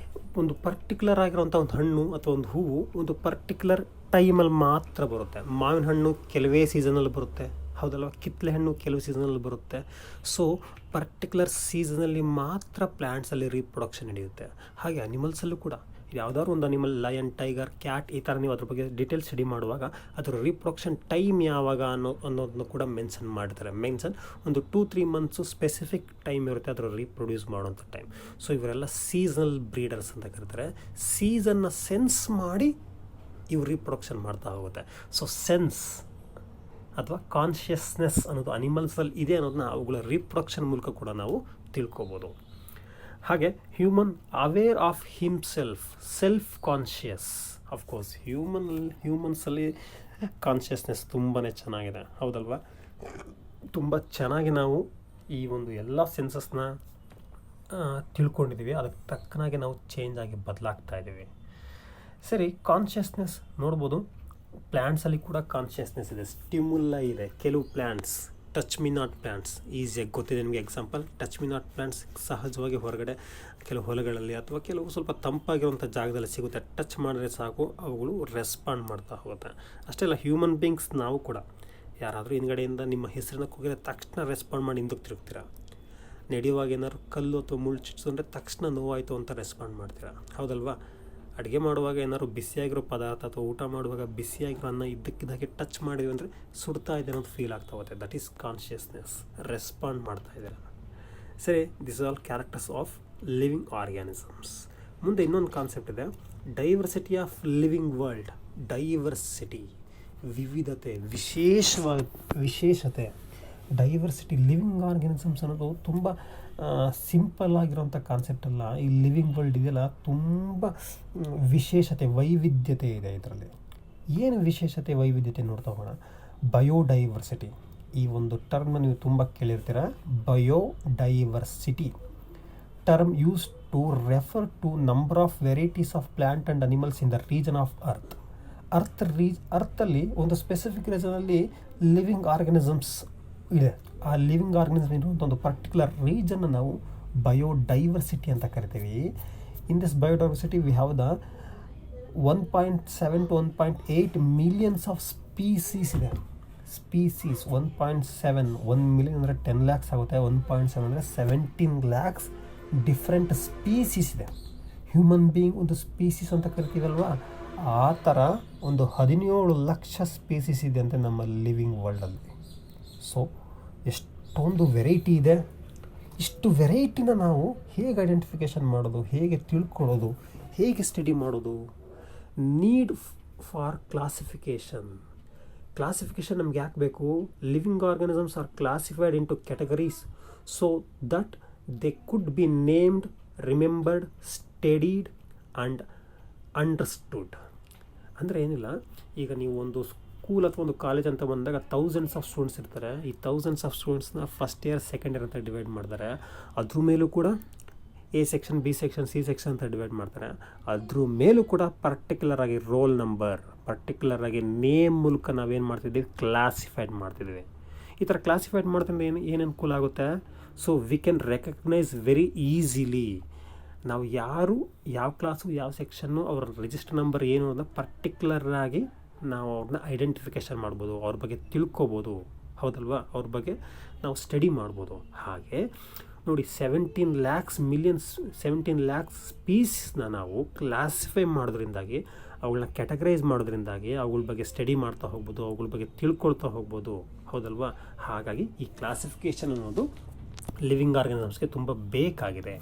ಒಂದು ಪರ್ಟಿಕ್ಯುಲರ್ ಆಗಿರೋಂಥ ಒಂದು ಹಣ್ಣು ಅಥವಾ ಒಂದು ಹೂವು ಒಂದು ಪರ್ಟಿಕ್ಯುಲರ್ ಟೈಮಲ್ಲಿ ಮಾತ್ರ ಬರುತ್ತೆ. ಮಾವಿನ ಹಣ್ಣು ಕೆಲವೇ ಸೀಸನಲ್ಲಿ ಬರುತ್ತೆ, ಹೌದಲ್ವ? ಕಿತ್ತಳೆ ಹಣ್ಣು ಕೆಲವು ಸೀಸನಲ್ಲಿ ಬರುತ್ತೆ. ಸೊ ಪರ್ಟಿಕ್ಯುಲರ್ ಸೀಸನಲ್ಲಿ ಮಾತ್ರ ಪ್ಲ್ಯಾಂಟ್ಸಲ್ಲಿ ರೀಪ್ರೊಡಕ್ಷನ್ ನಡೆಯುತ್ತೆ. ಹಾಗೆ ಅನಿಮಲ್ಸಲ್ಲೂ ಕೂಡ ಯಾವುದಾದ್ರು ಒಂದು ಅನಿಮಲ್, ಲಯನ್, ಟೈಗರ್, ಕ್ಯಾಟ್, ಈ ಥರ ನೀವು ಅದ್ರ ಬಗ್ಗೆ ಡೀಟೇಲ್ಸ್ ಸ್ಟಡಿ ಮಾಡುವಾಗ ಅದರ ರಿಪ್ರೊಡಕ್ಷನ್ ಟೈಮ್ ಯಾವಾಗ ಅನ್ನೋದನ್ನು ಕೂಡ ಮೆನ್ಷನ್ ಮಾಡ್ತಾರೆ. ಒಂದು 2-3 ಮಂತ್ಸು ಸ್ಪೆಸಿಫಿಕ್ ಟೈಮ್ ಇರುತ್ತೆ ಅದರ ರೀಪ್ರೊಡ್ಯೂಸ್ ಮಾಡೋಂಥ ಟೈಮ್. ಸೊ ಇವರೆಲ್ಲ ಸೀಸನಲ್ ಬ್ರೀಡರ್ಸ್ ಅಂತ ಕರೀತಾರೆ. ಸೀಸನ್ನ ಸೆನ್ಸ್ ಮಾಡಿ ಇವು ರೀಪ್ರೊಡಕ್ಷನ್ ಮಾಡ್ತಾ ಹೋಗುತ್ತೆ. ಸೊ ಸೆನ್ಸ್ ಅಥವಾ ಕಾನ್ಷಿಯಸ್ನೆಸ್ ಅನ್ನೋದು ಅನಿಮಲ್ಸಲ್ಲಿ ಇದೆ ಅನ್ನೋದನ್ನ ಅವುಗಳ ರೀಪ್ರೊಡಕ್ಷನ್ ಮೂಲಕ ಕೂಡ ನಾವು ತಿಳ್ಕೊಬೋದು. ಹಾಗೆ human aware of himself, self conscious. Of course ಹ್ಯೂಮನ್ಸಲ್ಲಿ ಕಾನ್ಷಿಯಸ್ನೆಸ್ ತುಂಬಾ ಚೆನ್ನಾಗಿದೆ, ಹೌದಲ್ವಾ? ತುಂಬ ಚೆನ್ನಾಗಿ ನಾವು ಈ ಒಂದು ಎಲ್ಲ ಸೆನ್ಸಸ್ನ ತಿಳ್ಕೊಂಡಿದ್ದೀವಿ. ಅದಕ್ಕೆ ತಕ್ಕನಾಗಿ ನಾವು ಚೇಂಜ್ ಆಗಿ ಬದಲಾಗ್ತಾ ಇದ್ದೀವಿ. ಸರಿ, ಕಾನ್ಷಿಯಸ್ನೆಸ್ ನೋಡ್ಬೋದು. ಪ್ಲ್ಯಾಂಟ್ಸಲ್ಲಿ ಕೂಡ ಕಾನ್ಷಿಯಸ್ನೆಸ್ ಇದೆ, ಸ್ಟಿಮುಲ್ಲ ಇದೆ. ಕೆಲವು plants, touch me not plants ಈಸಿಯಾಗಿ ಗೊತ್ತಿದೆ ನಿಮಗೆ. Example, touch me not plants ಸಹಜವಾಗಿ ಹೊರಗಡೆ ಕೆಲವು ಹೊಲಗಳಲ್ಲಿ ಅಥವಾ ಕೆಲವು ಸ್ವಲ್ಪ ತಂಪಾಗಿರುವಂಥ ಜಾಗದಲ್ಲಿ ಸಿಗುತ್ತೆ. ಟಚ್ ಮಾಡಿದ್ರೆ ಸಾಕು ಅವುಗಳು ರೆಸ್ಪಾಂಡ್ ಮಾಡ್ತಾ ಹೋಗುತ್ತೆ. ಅಷ್ಟೇ ಅಲ್ಲ, ಹ್ಯೂಮನ್ ಬೀಯಿಂಗ್ಸ್ ನಾವು ಕೂಡ ಯಾರಾದರೂ ಹಿಂದ್ಗಡೆಯಿಂದ ನಿಮ್ಮ ಹೆಸರನ್ನ ಕೂಗಿದ್ರೆ ತಕ್ಷಣ ರೆಸ್ಪಾಂಡ್ ಮಾಡಿ ಹಿಂದಕ್ಕೆ ತಿರುಗ್ತೀರ. ನಡೆಯುವಾಗ ಏನಾದ್ರು ಕಲ್ಲು ಅಥವಾ ಮುಳ್ಳು ಚುಚ್ಚಿದ್ರೆ ತಕ್ಷಣ ನೋವಾಯಿತು ಅಂತ ರೆಸ್ಪಾಂಡ್ ಮಾಡ್ತೀರಾ, ಹೌದಲ್ವಾ? ಅಡುಗೆ ಮಾಡುವಾಗ ಏನಾದ್ರು ಬಿಸಿಯಾಗಿರೋ ಪದಾರ್ಥ ಅಥವಾ ಊಟ ಮಾಡುವಾಗ ಬಿಸಿಯಾಗಿರೋ ಅನ್ನ ಇದ್ದಕ್ಕಿದ್ದಾಗೆ ಟಚ್ ಮಾಡಿದ್ವಿ ಅಂದರೆ ಸುಡ್ತಾ ಇದೆ ಅನ್ನೋದು ಫೀಲ್ ಆಗ್ತಾ ಹೋಗುತ್ತೆ. ದಟ್ ಈಸ್ ಕಾನ್ಷಿಯಸ್ನೆಸ್, ರೆಸ್ಪಾಂಡ್ ಮಾಡ್ತಾ ಇದ್ದೀರ. ಸರಿ, this all characters of living organisms. ಮುಂದೆ ಇನ್ನೊಂದು ಕಾನ್ಸೆಪ್ಟ್ ಇದೆ, diversity of living world. Diversity, ವಿವಿಧತೆ, ವಿಶೇಷತೆ. ಡೈವರ್ಸಿಟಿ, ಲಿವಿಂಗ್ ಆರ್ಗ್ಯಾನಿಸಮ್ಸ್ ಅನ್ನೋದು ತುಂಬ ಸಿಂಪಲ್ ಆಗಿರೋಂಥ ಕಾನ್ಸೆಪ್ಟ್ ಅಲ್ಲ. ಈ ಲಿವಿಂಗ್ ವರ್ಲ್ಡ್ ಇದೆಯಲ್ಲ, ತುಂಬ ವಿಶೇಷತೆ, ವೈವಿಧ್ಯತೆ ಇದೆ ಇದರಲ್ಲಿ. ಏನು ವಿಶೇಷತೆ, ವೈವಿಧ್ಯತೆ ನೋಡ್ತಾ ಹೋಗೋಣ. ಬಯೋಡೈವರ್ಸಿಟಿ, ಈ ಒಂದು ಟರ್ಮ್ನ ನೀವು ತುಂಬ ಕೇಳಿರ್ತೀರ. Biodiversity term use to refer to number of varieties of plant and animals in the region of earth. ಅರ್ಥಲ್ಲಿ ಒಂದು ಸ್ಪೆಸಿಫಿಕ್ ರೀಜನಲ್ಲಿ ಲಿವಿಂಗ್ ಆರ್ಗನಿಸಮ್ಸ್ ಇದೆ. ಆ ಲಿವಿಂಗ್ ಆರ್ಗನಿಸಮ್ ಇರುವಂಥ ಒಂದು ಪರ್ಟಿಕ್ಯುಲರ್ ರೀಜನ್ನ ನಾವು ಬಯೋಡೈವರ್ಸಿಟಿ ಅಂತ ಕರಿತೀವಿ. In this biodiversity we have the 1.7 to 1.8 millions of species ಇದೆ. ಸ್ಪೀಸೀಸ್ 1.7, 1 ಮಿಲಿಯನ್ ಅಂದರೆ 10 lakhs ಆಗುತ್ತೆ. 1.7 ಅಂದರೆ 17 lakhs ಡಿಫ್ರೆಂಟ್ ಸ್ಪೀಸೀಸ್ ಇದೆ. ಹ್ಯೂಮನ್ ಬೀಯಿಂಗ್ ಒಂದು ಸ್ಪೀಸೀಸ್ ಅಂತ ಕರಿತೀವಲ್ವಾ, ಆ ಥರ ಒಂದು 17 ಲಕ್ಷ ಸ್ಪೀಸೀಸ್ ಇದೆ ಅಂತ ನಮ್ಮ ಲಿವಿಂಗ್ ವರ್ಲ್ಡಲ್ಲಿ. ಸೊ ಎಷ್ಟೊಂದು ವೆರೈಟಿ ಇದೆ. ಇಷ್ಟು ವೆರೈಟಿನ ನಾವು ಹೇಗೆ ಐಡೆಂಟಿಫಿಕೇಷನ್ ಮಾಡೋದು, ಹೇಗೆ ತಿಳ್ಕೊಳ್ಳೋದು, ಹೇಗೆ ಸ್ಟಡಿ ಮಾಡೋದು? ನೀಡ್ ಫಾರ್ ಕ್ಲಾಸಿಫಿಕೇಷನ್ ನಮ್ಗೆ ಯಾಕೆ ಬೇಕು? Living organisms are classified into categories so that they could be named, remembered, studied and understood. ಅಂದರೆ ಏನಿಲ್ಲ, ಈಗ ನೀವು ಒಂದು ಸ್ಕೂಲ್ ಅಥವಾ ಒಂದು ಕಾಲೇಜ್ ಅಂತ ಬಂದಾಗ ಥೌಸಂಡ್ಸ್ ಆಫ್ ಸ್ಟೂಡೆಂಟ್ಸ್ ಇರ್ತಾರೆ. ಈ ಥೌಸಂಡ್ಸ್ ಆಫ್ ಸ್ಟೂಡೆಂಟ್ಸ್ನ ಫಸ್ಟ್ ಇಯರ್, ಸೆಕೆಂಡ್ ಇಯರ್ ಅಂತ ಡಿವೈಡ್ ಮಾಡ್ತಾರೆ. ಅದ್ರ ಮೇಲೂ ಕೂಡ A section, B section, C section ಅಂತ ಡಿವೈಡ್ ಮಾಡ್ತಾರೆ. ಅದ್ರ ಮೇಲೂ ಕೂಡ ಪರ್ಟಿಕ್ಯುಲರ್ ಆಗಿ ರೋಲ್ ನಂಬರ್, ಪರ್ಟಿಕ್ಯುಲರ್ ಆಗಿ ನೇಮ್ ಮೂಲಕ ನಾವೇನು ಮಾಡ್ತಿದ್ದೀವಿ, ಕ್ಲಾಸಿಫೈಡ್ ಮಾಡ್ತಿದ್ದೀವಿ. ಈ ಥರ ಕ್ಲಾಸಿಫೈಡ್ ಮಾಡ್ತಿದ್ರೆ ಏನು ಅನುಕೂಲ ಆಗುತ್ತೆ? So we can recognise very easily ನಾವು ಯಾರು, ಯಾವ ಕ್ಲಾಸು, ಯಾವ ಸೆಕ್ಷನ್ನು, ಅವರ ರಿಜಿಸ್ಟರ್ ನಂಬರ್ ಏನು ಅನ್ನೋದನ್ನ ಪರ್ಟಿಕ್ಯುಲರ್ ಆಗಿ ನಾವು ಅವ್ರನ್ನ ಐಡೆಂಟಿಫಿಕೇಷನ್ ಮಾಡ್ಬೋದು, ಅವ್ರ ಬಗ್ಗೆ ತಿಳ್ಕೊಬೋದು, ಹೌದಲ್ವಾ? ಅವ್ರ ಬಗ್ಗೆ ನಾವು ಸ್ಟಡಿ ಮಾಡ್ಬೋದು. ಹಾಗೆ ನೋಡಿ, 17 lakhs ಸ್ಪೀಸೀಸ್ನ ನಾವು ಕ್ಲಾಸಿಫೈ ಮಾಡೋದ್ರಿಂದಾಗಿ, ಅವುಗಳನ್ನ ಕ್ಯಾಟಗರೈಸ್ ಮಾಡೋದ್ರಿಂದಾಗಿ ಅವುಗಳ ಬಗ್ಗೆ ಸ್ಟಡಿ ಮಾಡ್ತಾ ಹೋಗ್ಬೋದು, ಅವುಗಳ ಬಗ್ಗೆ ತಿಳ್ಕೊಳ್ತಾ ಹೋಗ್ಬೋದು, ಹೌದಲ್ವಾ? ಹಾಗಾಗಿ ಈ ಕ್ಲಾಸಿಫಿಕೇಷನ್ ಅನ್ನೋದು ಲಿವಿಂಗ್ ಆರ್ಗನಿಸಮ್ಸ್ಗೆ ತುಂಬ ಬೇಕಾಗಿದೆ.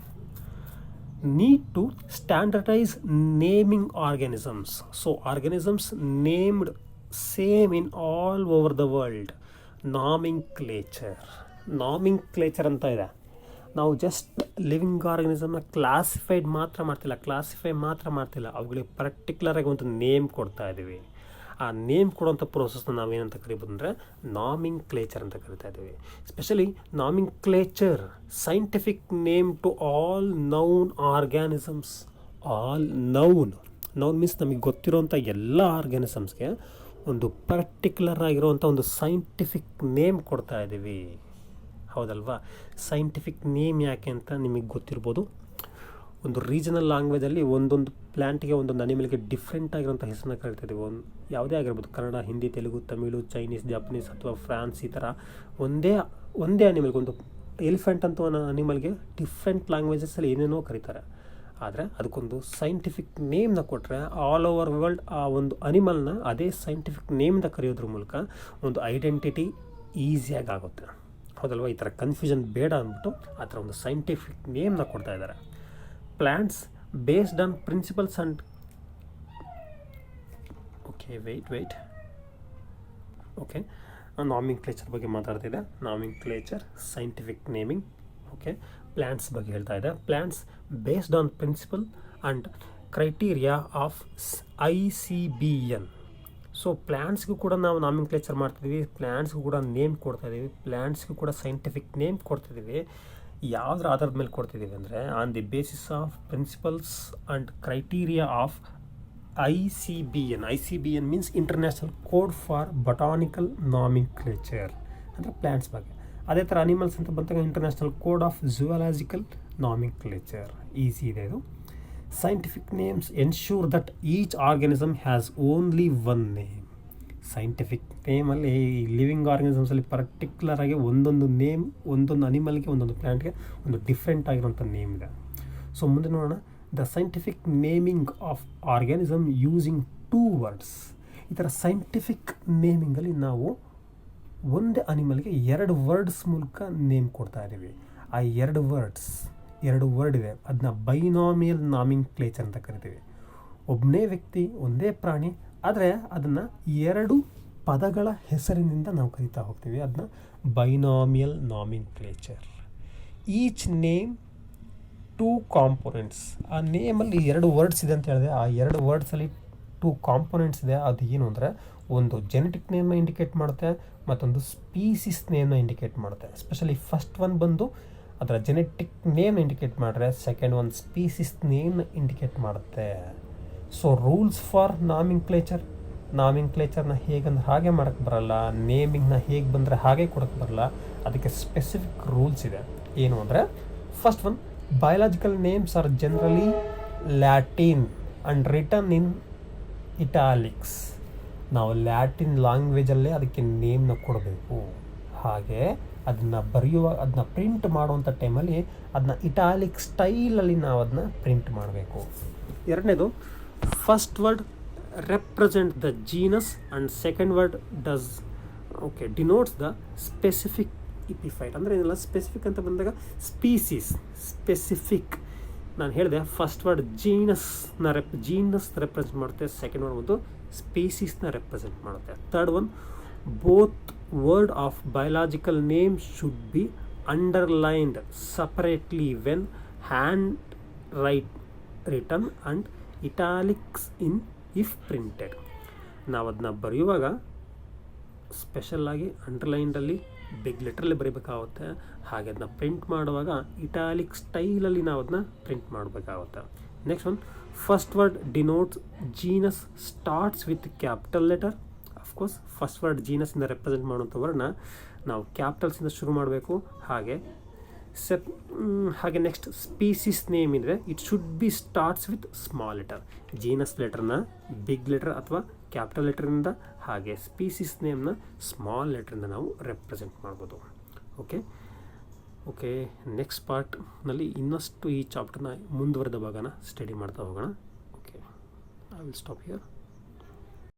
need to standardize naming organisms. So organisms named same in all over the world. Nomenclature ಅಂತ ಇದೆ. ನಾವು ಜಸ್ಟ್ ಲಿವಿಂಗ್ ಆರ್ಗನಿಸಮ್ನ ಕ್ಲಾಸಿಫೈ ಮಾತ್ರ ಮಾಡ್ತಿಲ್ಲ, ಅವುಗಳಿಗೆ ಪರ್ಟಿಕ್ಯುಲರಾಗಿ ಒಂದು ನೇಮ್ ಕೊಡ್ತಾ ಇದ್ದೀವಿ. ಆ ನೇಮ್ ಕೊಡುವಂಥ ಪ್ರೋಸೆಸ್ನ ನಾವೇನಂತ ಕರಿಬೋದು ಅಂದರೆ ನಾಮಿಂಕ್ಲೇಚರ್ ಅಂತ ಕರಿತಾ ಇದ್ದೀವಿ. Specially nomenclature, scientific name to all known organisms. All known means ನಮಗೆ ಗೊತ್ತಿರೋಂಥ ಎಲ್ಲ ಆರ್ಗ್ಯಾನಿಸಮ್ಸ್ಗೆ ಒಂದು ಪರ್ಟಿಕ್ಯುಲರ್ ಆಗಿರೋವಂಥ ಒಂದು ಸೈಂಟಿಫಿಕ್ ನೇಮ್ ಕೊಡ್ತಾ ಇದ್ದೀವಿ, ಹೌದಲ್ವಾ? ಸೈಂಟಿಫಿಕ್ ನೇಮ್ ಯಾಕೆ ಅಂತ ನಿಮಗೆ ಗೊತ್ತಿರ್ಬೋದು. ಒಂದು ರೀಜನಲ್ ಲ್ಯಾಂಗ್ವೇಜಲ್ಲಿ ಒಂದೊಂದು ಪ್ಲ್ಯಾಂಟ್ಗೆ, ಒಂದೊಂದು ಅನಿಮಲ್ಗೆ ಡಿಫ್ರೆಂಟ್ ಆಗಿರೋಂಥ ಹೆಸರನ್ನ ಕರಿತಿದ್ದೀವಿ. ಯಾವುದೇ ಆಗಿರ್ಬೋದು, ಕನ್ನಡ, ಹಿಂದಿ, ತೆಲುಗು, ತಮಿಳು, ಚೈನೀಸ್, ಜಪನೀಸ್ ಅಥವಾ ಫ್ರಾನ್ಸ್, ಈ ಥರ ಒಂದೇ ಅನಿಮಲ್ಗೆ, ಒಂದು ಎಲಿಫೆಂಟ್ ಅಂತ ಅನಿಮಲ್ಗೆ ಡಿಫ್ರೆಂಟ್ ಲ್ಯಾಂಗ್ವೇಜಸಲ್ಲಿ ಏನೇನೋ ಕರೀತಾರೆ. ಆದರೆ ಅದಕ್ಕೊಂದು ಸೈಂಟಿಫಿಕ್ ನೇಮ್ನ ಕೊಟ್ಟರೆ ಆಲ್ ಓವರ್ ವರ್ಲ್ಡ್ ಆ ಒಂದು ಅನಿಮಲ್ನ ಅದೇ ಸೈಂಟಿಫಿಕ್ ನೇಮ್ನ ಕರೆಯೋದ್ರ ಮೂಲಕ ಒಂದು ಐಡೆಂಟಿಟಿ ಈಸಿಯಾಗಿ ಆಗುತ್ತೆ. ಹೌದಲ್ವ? ಈ ಥರ ಕನ್ಫ್ಯೂಷನ್ ಬೇಡ ಅಂದ್ಬಿಟ್ಟು ಆ ಥರ ಒಂದು ಸೈಂಟಿಫಿಕ್ ನೇಮ್ನ ಕೊಡ್ತಾ ಇದ್ದಾರೆ. Plants based on principles and okay nomenclature ಬಗ್ಗೆ ಮಾತಾಡ್ತಿದೆ. Nomenclature, scientific naming. Okay, plants ಬಗ್ಗೆ ಹೇಳ್ತಾ ಇದೆ. Plants based on principle and criteria of ICBN. So ಪ್ಲ್ಯಾಂಟ್ಸ್ಗೂ ಕೂಡ ನಾವು ನಾಮಿಂಕ್ಲೇಚರ್ ಮಾಡ್ತಿದ್ದೀವಿ, ಪ್ಲ್ಯಾಂಟ್ಸ್ಗೂ ಕೂಡ ನೇಮ್ ಕೊಡ್ತಾಯಿದ್ದೀವಿ, ಪ್ಲ್ಯಾಂಟ್ಸ್ಗೂ ಕೂಡ ಸೈಂಟಿಫಿಕ್ ನೇಮ್ ಕೊಡ್ತಿದ್ದೀವಿ. ಯಾವುದ್ರ ಆಧಾರದ ಮೇಲೆ ಕೊಡ್ತಿದ್ದೀವಿ ಅಂದರೆ on the basis of principles and criteria of ICBN means international code for botanical nomenclature, ಅಂದರೆ ಪ್ಲ್ಯಾಂಟ್ಸ್ ಬಗ್ಗೆ. ಅದೇ ಥರ ಅನಿಮಲ್ಸ್ ಅಂತ ಬಂದಾಗ international code of zoological nomenclature. Easy ಇದೆ ಇದು. Scientific names ensure that each organism has only one name. Scientific ನೇಮಲ್ಲಿ ಈ ಲಿವಿಂಗ್ ಆರ್ಗನಿಸಮ್ಸಲ್ಲಿ ಪರ್ಟಿಕ್ಯುಲರಾಗಿ ಒಂದೊಂದು ನೇಮ್, ಒಂದೊಂದು ಅನಿಮಲ್ಗೆ, ಒಂದೊಂದು ಪ್ಲ್ಯಾಂಟ್ಗೆ ಒಂದು ಡಿಫ್ರೆಂಟ್ ಆಗಿರೋಂಥ ನೇಮ್ ಇದೆ. ಸೊ ಮುಂದೆ ನೋಡೋಣ. The scientific naming of organism using 2 words. ಈ ಥರ ಸೈಂಟಿಫಿಕ್ ನೇಮಿಂಗಲ್ಲಿ ನಾವು ಒಂದೇ ಅನಿಮಲ್ಗೆ 2 ವರ್ಡ್ಸ್ ಮೂಲಕ ನೇಮ್ ಕೊಡ್ತಾ ಇದ್ದೀವಿ. ಆ 2 ವರ್ಡ್ ಇದೆ, ಅದನ್ನ ಬೈನಾಮಿಯಲ್ ನಾಮಿಂಕ್ಲೇಚರ್ ಅಂತ ಕರಿತೀವಿ. ಒಬ್ಬನೇ ವ್ಯಕ್ತಿ, ಒಂದೇ ಪ್ರಾಣಿ, ಆದರೆ ಅದನ್ನು 2 ಪದಗಳ ಹೆಸರಿನಿಂದ ನಾವು ಕರಿತಾ ಹೋಗ್ತೀವಿ. ಅದನ್ನ binomial nomenclature. Each name 2 components. ಆ ನೇಮಲ್ಲಿ 2 ವರ್ಡ್ಸ್ ಇದೆ ಅಂತ ಹೇಳಿದೆ. ಆ 2 ವರ್ಡ್ಸಲ್ಲಿ 2 ಕಾಂಪೊನೆಂಟ್ಸ್ ಇದೆ. ಅದು ಏನು ಅಂದರೆ ಒಂದು ಜೆನೆಟಿಕ್ ನೇಮ್ನ ಇಂಡಿಕೇಟ್ ಮಾಡುತ್ತೆ, ಮತ್ತೊಂದು ಸ್ಪೀಸಿಸ್ ನೇಮ್ನ ಇಂಡಿಕೇಟ್ ಮಾಡುತ್ತೆ. ಎಸ್ಪೆಷಲಿ ಫಸ್ಟ್ ಒನ್ ಬಂದು ಅದರ ಜೆನೆಟಿಕ್ ನೇಮ್ ಇಂಡಿಕೇಟ್ ಮಾಡಿದ್ರೆ, ಸೆಕೆಂಡ್ ಒನ್ ಸ್ಪೀಸಿಸ್ ನೇಮ್ನ ಇಂಡಿಕೇಟ್ ಮಾಡುತ್ತೆ. ಸೊ ರೂಲ್ಸ್ ಫಾರ್ ನಾಮಿಂಕ್ಲೇಚರ್ನ ಹೇಗಂದ್ರೆ ಹಾಗೆ ಮಾಡೋಕ್ಕೆ ಬರಲ್ಲ, ನೇಮಿಂಗ್ನ ಹೇಗೆ ಬಂದರೆ ಹಾಗೆ ಕೊಡೋಕ್ಕೆ ಬರಲ್ಲ. ಅದಕ್ಕೆ ಸ್ಪೆಸಿಫಿಕ್ ರೂಲ್ಸ್ ಇದೆ. ಏನು ಅಂದರೆ first one, biological names are generally Latin and return in italics. ನಾವು ಲ್ಯಾಟಿನ್ ಲ್ಯಾಂಗ್ವೇಜಲ್ಲೇ ಅದಕ್ಕೆ ನೇಮ್ನ ಕೊಡಬೇಕು. ಹಾಗೆ ಅದನ್ನ ಪ್ರಿಂಟ್ ಮಾಡುವಂಥ ಟೈಮಲ್ಲಿ ಅದನ್ನ ಇಟಾಲಿಕ್ ಸ್ಟೈಲಲ್ಲಿ ನಾವು ಅದನ್ನ ಪ್ರಿಂಟ್ ಮಾಡಬೇಕು. ಎರಡನೇದು, first word represent the genus and second word denotes the specific epithet. ಅಂದರೆ ಏನಿಲ್ಲ, ಸ್ಪೆಸಿಫಿಕ್ ಅಂತ ಬಂದಾಗ ಸ್ಪೆಸಿಫಿಕ್ ನಾನು ಹೇಳಿದೆ. ಫಸ್ಟ್ ವರ್ಡ್ ಜೀನಸ್ನ ರೆಪ್ರೆಸೆಂಟ್ ಮಾಡುತ್ತೆ, ಸೆಕೆಂಡ್ ವರ್ಡ್ ಒಂದು ಸ್ಪೀಸೀಸ್ನ ರೆಪ್ರೆಸೆಂಟ್ ಮಾಡುತ್ತೆ. Third one, both word of biological name should be underlined separately when hand written and italics in if printed. ನಾವು ಅದನ್ನ ಬರೆಯುವಾಗ ಸ್ಪೆಷಲ್ಲಾಗಿ ಅಂಡರ್ಲೈನ್ಡಲ್ಲಿ ಬಿಗ್ ಲೆಟ್ರಲ್ಲಿ ಬರೀಬೇಕಾಗುತ್ತೆ. ಹಾಗೆ ಅದನ್ನ ಪ್ರಿಂಟ್ ಮಾಡುವಾಗ ಇಟಾಲಿಕ್ ಸ್ಟೈಲಲ್ಲಿ ನಾವು ಅದನ್ನ ಪ್ರಿಂಟ್ ಮಾಡಬೇಕಾಗುತ್ತೆ. Next one, first word denotes genus starts with capital letter. Of course first word ಜೀನಸ್ಸಿಂದ ರೆಪ್ರೆಸೆಂಟ್ ಮಾಡುವಂಥ ವರ್ಡ್ನ ನಾವು ಕ್ಯಾಪಿಟಲ್ಸಿಂದ ಶುರು ಮಾಡಬೇಕು. ಹಾಗೆ ನೆಕ್ಸ್ಟ್ ಸ್ಪೀಸಿಸ್ ನೇಮ್ ಇದ್ದರೆ it should be starts with small letter. Genus ಲೆಟರ್ನ ಬಿಗ್ ಲೆಟರ್ ಅಥವಾ ಕ್ಯಾಪಿಟಲ್ ಲೆಟರಿಂದ, ಹಾಗೆ ಸ್ಪೀಸಿಸ್ ನೇಮ್ನ ಸ್ಮಾಲ್ ಲೆಟ್ರಿಂದ ನಾವು ರೆಪ್ರೆಸೆಂಟ್ ಮಾಡ್ಬೋದು. ಓಕೆ ನೆಕ್ಸ್ಟ್ ಪಾರ್ಟ್ನಲ್ಲಿ ಇನ್ನಷ್ಟು ಈ ಚಾಪ್ಟರ್ನ ಮುಂದುವರೆದ ಭಾಗನ ಸ್ಟಡಿ ಮಾಡ್ತಾ ಹೋಗೋಣ. Okay, I will stop here.